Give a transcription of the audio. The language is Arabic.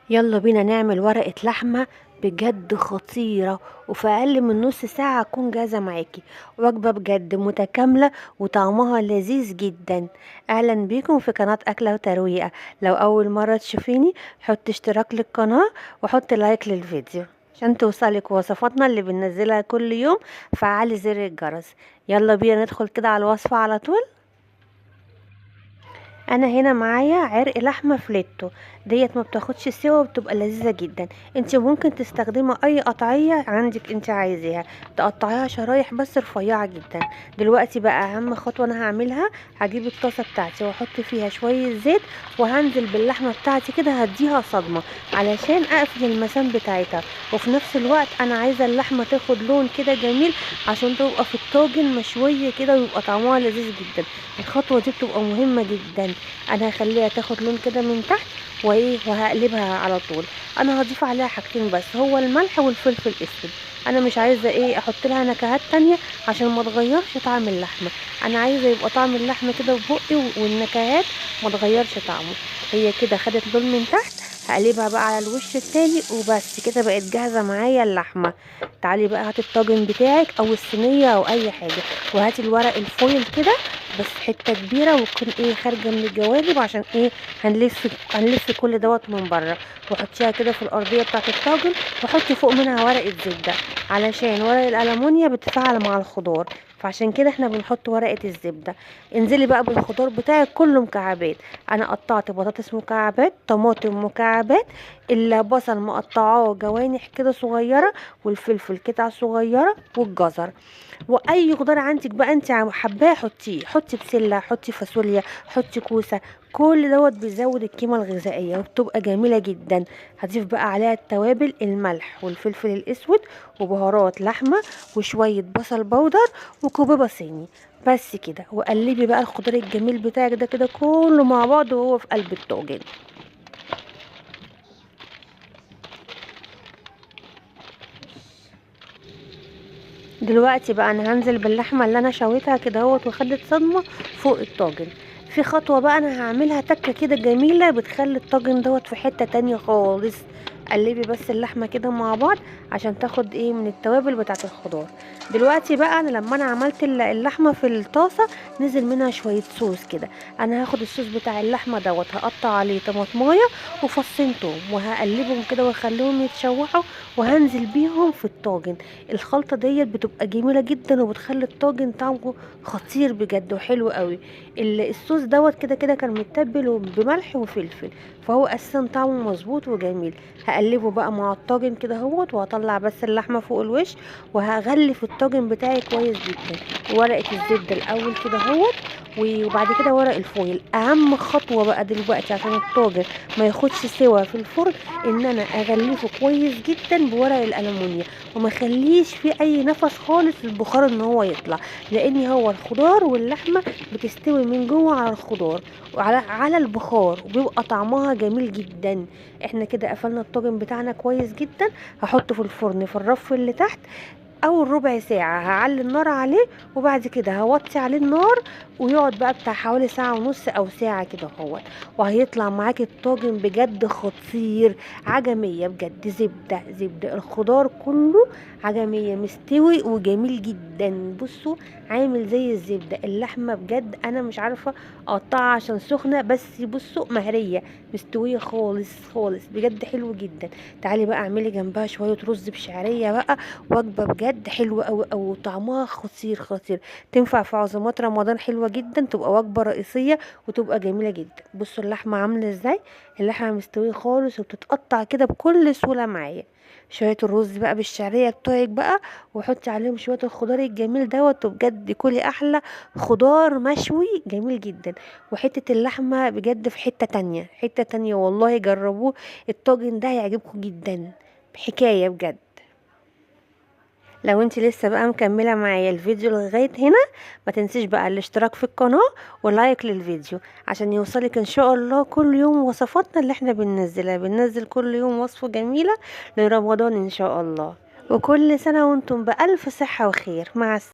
يلا بينا نعمل ورقة لحمة بجد خطيرة، وفي أقل من نص ساعة تكون جاهزة معاكي. وجبة بجد متكاملة وطعمها لذيذ جدا. أهلا بيكم في قناة أكلة وترويقة. لو أول مرة تشوفيني حط اشتراك للقناة وحط لايك للفيديو عشان توصلك وصفاتنا اللي بننزلها كل يوم. فعلي زر الجرس. يلا بينا ندخل كده على الوصفة على طول. انا هنا معايا عرق لحمه فليتو، ديت ما بتاخدش سوا وبتبقى لذيذه جدا. انت ممكن تستخدمي اي قطعيه عندك انت عايزاها، تقطعيها شرايح بس رفيعه جدا. دلوقتي بقى اهم خطوه انا هعملها، هجيب الطاسه بتاعتي واحط فيها شويه زيت، وهنزل باللحمه بتاعتي كده هديها صدمه علشان اقفل المسام بتاعتها. وفي نفس الوقت انا عايزه اللحمه تاخد لون كده جميل عشان تبقى في الطاجن مشويه كده ويبقى طعمها لذيذ جدا. الخطوه دي بتبقى مهمه جدا. انا هخليها تاخد لون كده من تحت وهقلبها على طول. انا هضيف عليها حاجتين بس، هو الملح والفلفل الاسود. انا مش عايزه احط لها نكهات تانية عشان ما تغيرش طعم اللحمه. انا عايزه يبقى طعم اللحمه كده في بقي والنكهات ما تغيرش طعمه. هي كده خدت لون من تحت، هقلبها بقى على الوش التاني وبس كده بقت جاهزه معايا اللحمه. تعالي بقى هاتي الطاجن بتاعك او الصينيه او اي حاجه، وهاتي الورق الفويل كده بس حته كبيره وتكون خارجه من الجوانب عشان هنلف كل دوت من بره. وحطيها كده في الارضيه بتاعه الطاجن، وحطي فوق منها ورقه زبده علشان ورق الالومنيا بتتفاعل مع الخضار، فعشان كده احنا بنحط ورقه الزبده. انزلي بقى بالخضار بتاعك كله مكعبات. انا قطعت بطاطس مكعبات، طماطم مكعبات، البصل مقطعاه جوانح كده صغيره، والفلفل قطع صغيره، والجزر. واي خضار عندك بقى انت حباه حطيه، حطي بسله، حطي فاصوليا، حطي كوسه. كل دوت بيزود القيمه الغذائيه وبتبقى جميله جدا. هضيف بقى عليها التوابل، الملح والفلفل الاسود وبهارات لحمه وشويه بصل بودر وكوبيبه صيني. بس كده، وقلبي بقى الخضار الجميل بتاعك ده كده كله مع بعض وهو في قلب الطاجن. دلوقتي بقى انا هنزل باللحمه اللي انا شويتها كده اهوت وخدت صدمه فوق الطاجن. في خطوه بقى انا هعملها تكه كده جميله بتخلي الطاجن دوت في حته تانية خالص. قلبي بس اللحمه كده مع بعض عشان تاخد من التوابل بتاعه الخضار. دلوقتي بقى انا لما انا عملت اللحمه في الطاسه نزل منها شويه صوص كده. انا هاخد الصوص بتاع اللحمه دوت هقطع عليه طماطمايه وفصين توم وهقلبهم كده واخليهم يتشوحوا، وهنزل بيهم في الطاجن. الخلطه ديت بتبقى جميله جدا وبتخلي الطاجن طعمه خطير بجد وحلو قوي. الصوص دوت كده كده كان متبل بملح وفلفل، فهو اساسا طعمه مظبوط وجميل. هقلبه بقى مع الطاجن كده اهوت، وهطلع بس اللحمه فوق الوش، وهغلف الطاجن بتاعي كويس جدا. ورقه الزبده الاول كده اهوت، وبعد كده ورق الفويل. اهم خطوه بقى دلوقتي عشان الطاجن ما ياخدش سوا في الفرن، ان انا اغلفه كويس جدا بورق الالومنيا، وما خليش فيه اي نفس خالص للبخار ان هو يطلع، لان هو الخضار واللحمه بتستوي من جوه على الخضار وعلى البخار وبيبقى طعمها جميل جدا. احنا كده قفلنا الطاجن بتاعنا كويس جدا. هحطه في الفرن في الرف اللي تحت اول ربع ساعة، هعلي النار عليه وبعد كده هوطي عليه النار، ويقعد بقى بتاع حوالي ساعة ونص او ساعة كده اهوت. وهيطلع معاكي الطاجن بجد خطير. عجمية بجد، زبدة زبدة، الخضار كله عجمية مستوي وجميل جدا. بصوا، عامل زي الزبدة. اللحمة بجد انا مش عارفة اقطعها عشان سخنة، بس بصوا مهرية مستوية خالص خالص بجد، حلو جدا. تعالي بقى اعملي جنبها شوية رز بشعرية بقى. وجبة بجد حلوة أوي أوي وطعمها خطير خطير. تنفع في عزومات رمضان، حلوة جدا، تبقى وجبة رئيسية وتبقى جميلة جدا. بصوا اللحمة عاملة ازاي، اللحمة مستوية خالص وبتتقطع كده بكل سهولة معايا. شوية الرز بقى بالشعرية بتوعك بقى، وحطي عليهم شوية الخضار الجميل دوت، وبجد كلي أحلى خضار مشوي جميل جدا. وحتة اللحمة بجد في حتة تانية حتة تانية، والله جربوه. الطاجن ده هيعجبكم جدا، حكاية بجد. لو انت لسه بقى مكملة معايا الفيديو لغاية هنا، ما تنسيش بقى الاشتراك في القناة ولايك للفيديو عشان يوصلك ان شاء الله كل يوم وصفاتنا اللي احنا بننزلها. بننزل كل يوم وصفة جميلة لرمضان ان شاء الله. وكل سنة وانتم بألف صحة وخير. مع السلامة.